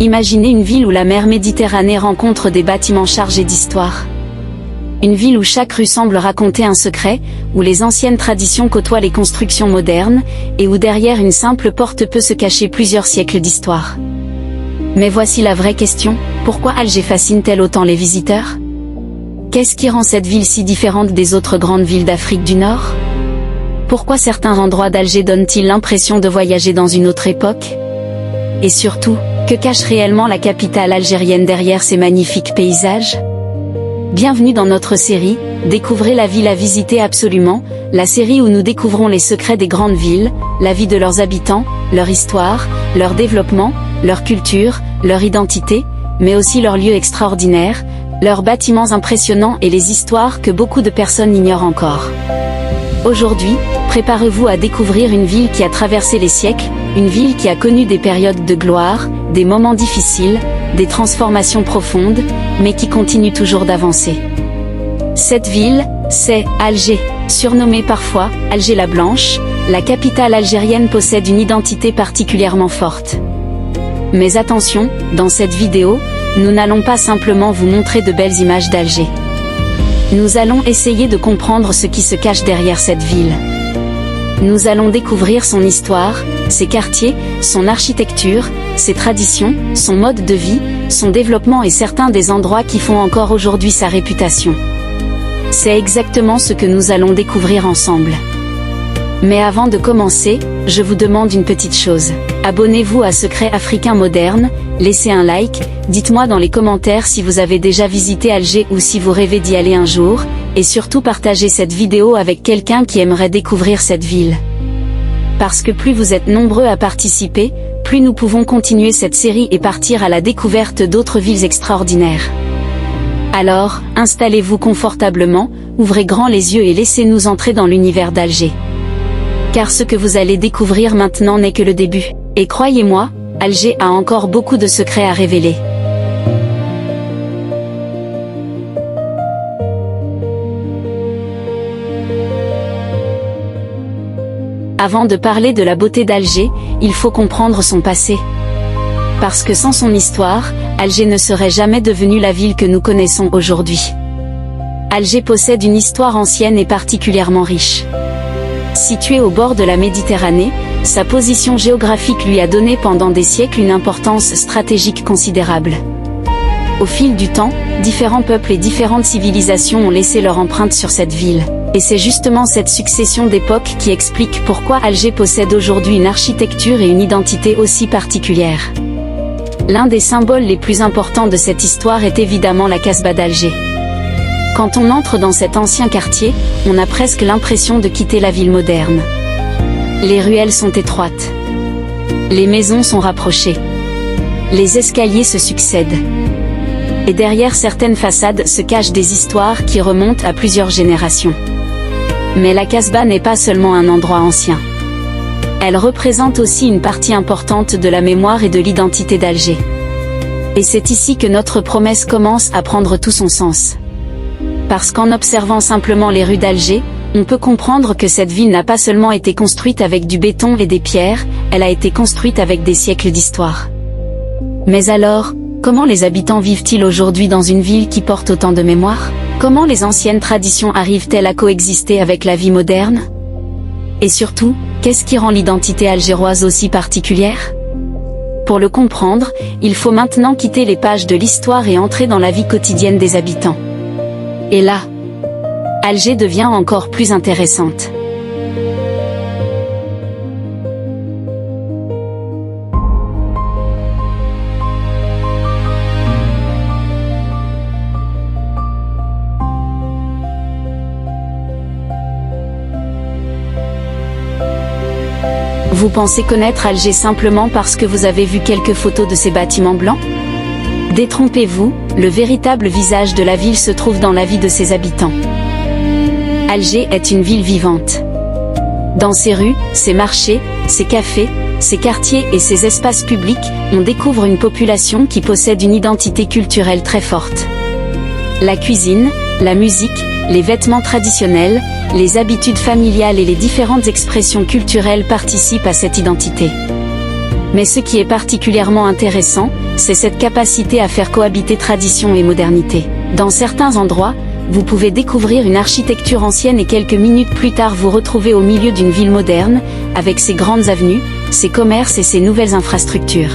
Imaginez une ville où la mer Méditerranée rencontre des bâtiments chargés d'histoire. Une ville où chaque rue semble raconter un secret, où les anciennes traditions côtoient les constructions modernes, et où derrière une simple porte peut se cacher plusieurs siècles d'histoire. Mais voici la vraie question, pourquoi Alger fascine-t-elle autant les visiteurs? Qu'est-ce qui rend cette ville si différente des autres grandes villes d'Afrique du Nord? Pourquoi certains endroits d'Alger donnent-ils l'impression de voyager dans une autre époque? Et surtout, que cache réellement la capitale algérienne derrière ces magnifiques paysages? Bienvenue dans notre série, Découvrez la ville à visiter absolument, la série où nous découvrons les secrets des grandes villes, la vie de leurs habitants, leur histoire, leur développement, leur culture, leur identité, mais aussi leurs lieux extraordinaires, leurs bâtiments impressionnants et les histoires que beaucoup de personnes ignorent encore. Aujourd'hui, préparez-vous à découvrir une ville qui a traversé les siècles, une ville qui a connu des périodes de gloire, des moments difficiles, des transformations profondes, mais qui continue toujours d'avancer. Cette ville, c'est Alger, surnommée parfois Alger la Blanche. La capitale algérienne possède une identité particulièrement forte. Mais attention, dans cette vidéo, nous n'allons pas simplement vous montrer de belles images d'Alger. Nous allons essayer de comprendre ce qui se cache derrière cette ville. Nous allons découvrir son histoire, ses quartiers, son architecture, ses traditions, son mode de vie, son développement et certains des endroits qui font encore aujourd'hui sa réputation. C'est exactement ce que nous allons découvrir ensemble. Mais avant de commencer, je vous demande une petite chose. Abonnez-vous à Secrets Africains Modernes, laissez un like, dites-moi dans les commentaires si vous avez déjà visité Alger ou si vous rêvez d'y aller un jour, et surtout partagez cette vidéo avec quelqu'un qui aimerait découvrir cette ville. Parce que plus vous êtes nombreux à participer, plus nous pouvons continuer cette série et partir à la découverte d'autres villes extraordinaires. Alors, installez-vous confortablement, ouvrez grand les yeux et laissez-nous entrer dans l'univers d'Alger. Car ce que vous allez découvrir maintenant n'est que le début. Et croyez-moi, Alger a encore beaucoup de secrets à révéler. Avant de parler de la beauté d'Alger, il faut comprendre son passé. Parce que sans son histoire, Alger ne serait jamais devenue la ville que nous connaissons aujourd'hui. Alger possède une histoire ancienne et particulièrement riche. Située au bord de la Méditerranée, sa position géographique lui a donné pendant des siècles une importance stratégique considérable. Au fil du temps, différents peuples et différentes civilisations ont laissé leur empreinte sur cette ville. Et c'est justement cette succession d'époques qui explique pourquoi Alger possède aujourd'hui une architecture et une identité aussi particulières. L'un des symboles les plus importants de cette histoire est évidemment la Casbah d'Alger. Quand on entre dans cet ancien quartier, on a presque l'impression de quitter la ville moderne. Les ruelles sont étroites. Les maisons sont rapprochées. Les escaliers se succèdent. Et derrière certaines façades se cachent des histoires qui remontent à plusieurs générations. Mais la Casbah n'est pas seulement un endroit ancien. Elle représente aussi une partie importante de la mémoire et de l'identité d'Alger. Et c'est ici que notre promesse commence à prendre tout son sens. Parce qu'en observant simplement les rues d'Alger, on peut comprendre que cette ville n'a pas seulement été construite avec du béton et des pierres, elle a été construite avec des siècles d'histoire. Mais alors, comment les habitants vivent-ils aujourd'hui dans une ville qui porte autant de mémoire? Comment les anciennes traditions arrivent-elles à coexister avec la vie moderne? Et surtout, qu'est-ce qui rend l'identité algéroise aussi particulière? Pour le comprendre, il faut maintenant quitter les pages de l'histoire et entrer dans la vie quotidienne des habitants. Et là, Alger devient encore plus intéressante. Vous pensez connaître Alger simplement parce que vous avez vu quelques photos de ces bâtiments blancs? Détrompez-vous, le véritable visage de la ville se trouve dans la vie de ses habitants. Alger est une ville vivante. Dans ses rues, ses marchés, ses cafés, ses quartiers et ses espaces publics, on découvre une population qui possède une identité culturelle très forte. La cuisine, la musique, les vêtements traditionnels, les habitudes familiales et les différentes expressions culturelles participent à cette identité. Mais ce qui est particulièrement intéressant, C'est cette capacité à faire cohabiter tradition et modernité. Dans certains endroits, vous pouvez découvrir une architecture ancienne et quelques minutes plus tard vous retrouver au milieu d'une ville moderne, avec ses grandes avenues, ses commerces et ses nouvelles infrastructures.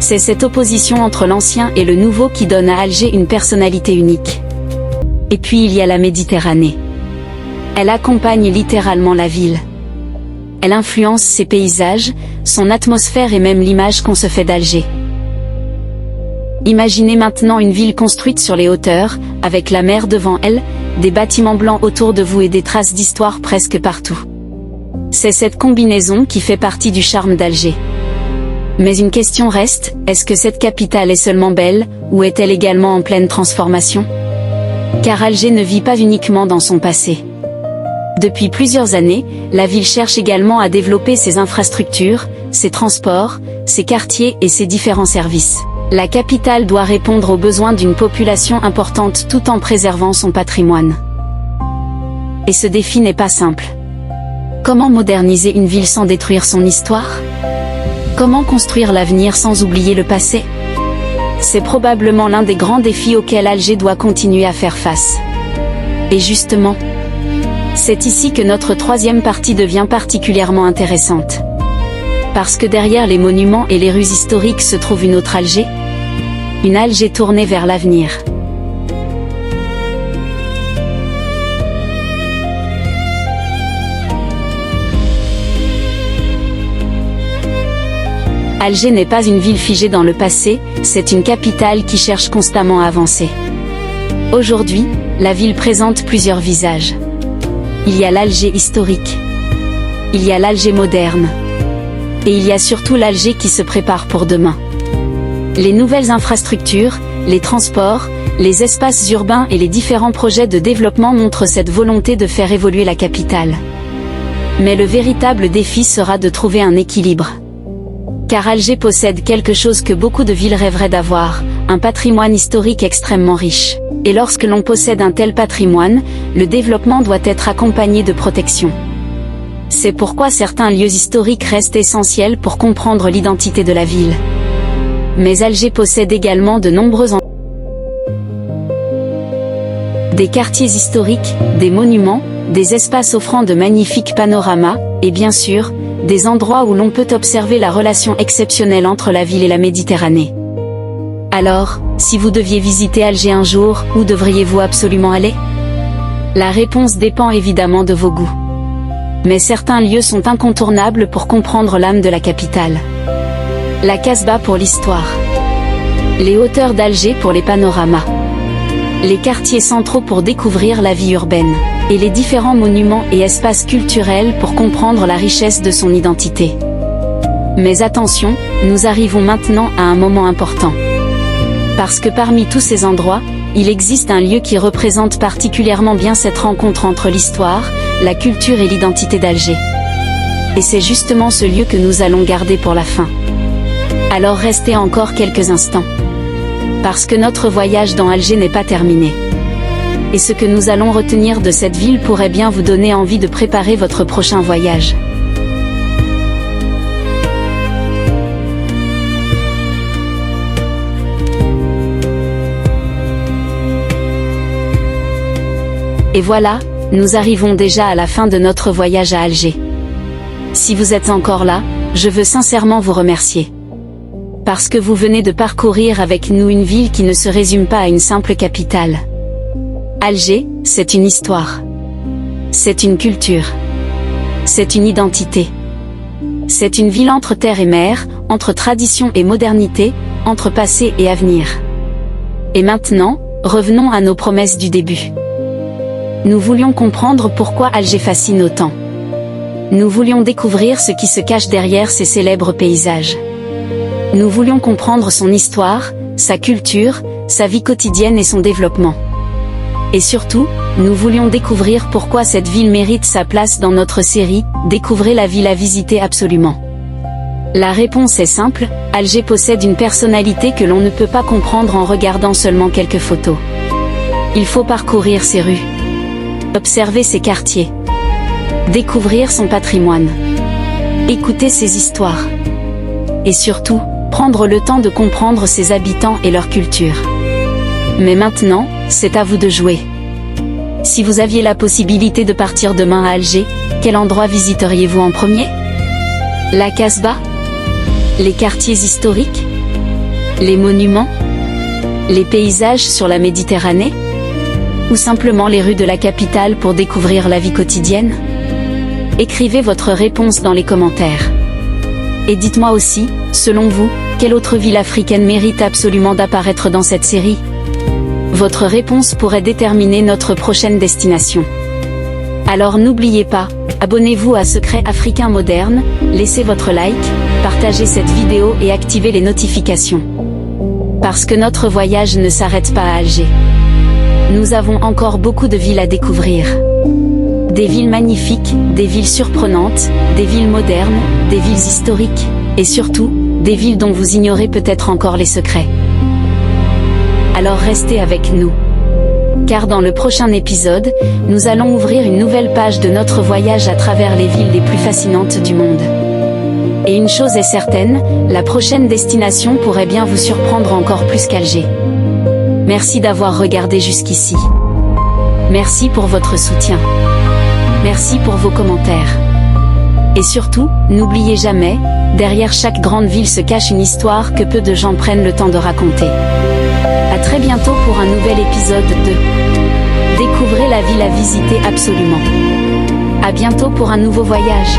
C'est cette opposition entre l'ancien et le nouveau qui donne à Alger une personnalité unique. Et puis il y a la Méditerranée. Elle accompagne littéralement la ville. Elle influence ses paysages, son atmosphère et même l'image qu'on se fait d'Alger. Imaginez maintenant une ville construite sur les hauteurs, avec la mer devant elle, des bâtiments blancs autour de vous et des traces d'histoire presque partout. C'est cette combinaison qui fait partie du charme d'Alger. Mais une question reste, est-ce que cette capitale est seulement belle, ou est-elle également en pleine transformation? Car Alger ne vit pas uniquement dans son passé. Depuis plusieurs années, la ville cherche également à développer ses infrastructures, ses transports, ses quartiers et ses différents services. La capitale doit répondre aux besoins d'une population importante tout en préservant son patrimoine. Et ce défi n'est pas simple. Comment moderniser une ville sans détruire son histoire? Comment construire l'avenir sans oublier le passé? C'est probablement l'un des grands défis auxquels Alger doit continuer à faire face. Et justement, c'est ici que notre troisième partie devient particulièrement intéressante. Parce que derrière les monuments et les rues historiques se trouve une autre Alger. Une Alger tournée vers l'avenir. Alger n'est pas une ville figée dans le passé, c'est une capitale qui cherche constamment à avancer. Aujourd'hui, la ville présente plusieurs visages. Il y a l'Alger historique. Il y a l'Alger moderne. Et il y a surtout l'Alger qui se prépare pour demain. Les nouvelles infrastructures, les transports, les espaces urbains et les différents projets de développement montrent cette volonté de faire évoluer la capitale. Mais le véritable défi sera de trouver un équilibre. Car Alger possède quelque chose que beaucoup de villes rêveraient d'avoir, un patrimoine historique extrêmement riche. Et lorsque l'on possède un tel patrimoine, le développement doit être accompagné de protection. C'est pourquoi certains lieux historiques restent essentiels pour comprendre l'identité de la ville. Mais Alger possède également de nombreux des quartiers historiques, des monuments, des espaces offrant de magnifiques panoramas, et bien sûr, des endroits où l'on peut observer la relation exceptionnelle entre la ville et la Méditerranée. Alors, si vous deviez visiter Alger un jour, où devriez-vous absolument aller? La réponse dépend évidemment de vos goûts. Mais certains lieux sont incontournables pour comprendre l'âme de la capitale. La Casbah pour l'histoire. Les hauteurs d'Alger pour les panoramas. Les quartiers centraux pour découvrir la vie urbaine. Et les différents monuments et espaces culturels pour comprendre la richesse de son identité. Mais attention, nous arrivons maintenant à un moment important. Parce que parmi tous ces endroits, il existe un lieu qui représente particulièrement bien cette rencontre entre l'histoire, la culture et l'identité d'Alger. Et c'est justement ce lieu que nous allons garder pour la fin. Alors restez encore quelques instants. Parce que notre voyage dans Alger n'est pas terminé. Et ce que nous allons retenir de cette ville pourrait bien vous donner envie de préparer votre prochain voyage. Et voilà, nous arrivons déjà à la fin de notre voyage à Alger. Si vous êtes encore là, je veux sincèrement vous remercier. Parce que vous venez de parcourir avec nous une ville qui ne se résume pas à une simple capitale. Alger, c'est une histoire. C'est une culture. C'est une identité. C'est une ville entre terre et mer, entre tradition et modernité, entre passé et avenir. Et maintenant, revenons à nos promesses du début. Nous voulions comprendre pourquoi Alger fascine autant. Nous voulions découvrir ce qui se cache derrière ces célèbres paysages. Nous voulions comprendre son histoire, sa culture, sa vie quotidienne et son développement. Et surtout, nous voulions découvrir pourquoi cette ville mérite sa place dans notre série, Découvrez la ville à visiter absolument. La réponse est simple, Alger possède une personnalité que l'on ne peut pas comprendre en regardant seulement quelques photos. Il faut parcourir ses rues, observer ses quartiers, découvrir son patrimoine, écouter ses histoires. Et surtout, prendre le temps de comprendre ses habitants et leur culture. Mais maintenant, c'est à vous de jouer. Si vous aviez la possibilité de partir demain à Alger, quel endroit visiteriez-vous en premier? La Casbah? Les quartiers historiques? Les monuments? Les paysages sur la Méditerranée? Ou simplement les rues de la capitale pour découvrir la vie quotidienne? Écrivez votre réponse dans les commentaires. Et dites-moi aussi, selon vous, quelle autre ville africaine mérite absolument d'apparaître dans cette série? Votre réponse pourrait déterminer notre prochaine destination. Alors n'oubliez pas, abonnez-vous à Secrets Africains Modernes, laissez votre like, partagez cette vidéo et activez les notifications. Parce que notre voyage ne s'arrête pas à Alger. Nous avons encore beaucoup de villes à découvrir. Des villes magnifiques, des villes surprenantes, des villes modernes, des villes historiques, et surtout, des villes dont vous ignorez peut-être encore les secrets. Alors restez avec nous. Car dans le prochain épisode, nous allons ouvrir une nouvelle page de notre voyage à travers les villes les plus fascinantes du monde. Et une chose est certaine, la prochaine destination pourrait bien vous surprendre encore plus qu'Alger. Merci d'avoir regardé jusqu'ici. Merci pour votre soutien. Merci pour vos commentaires. Et surtout, n'oubliez jamais, derrière chaque grande ville se cache une histoire que peu de gens prennent le temps de raconter. À très bientôt pour un nouvel épisode de Découvrez la ville à visiter absolument. À bientôt pour un nouveau voyage.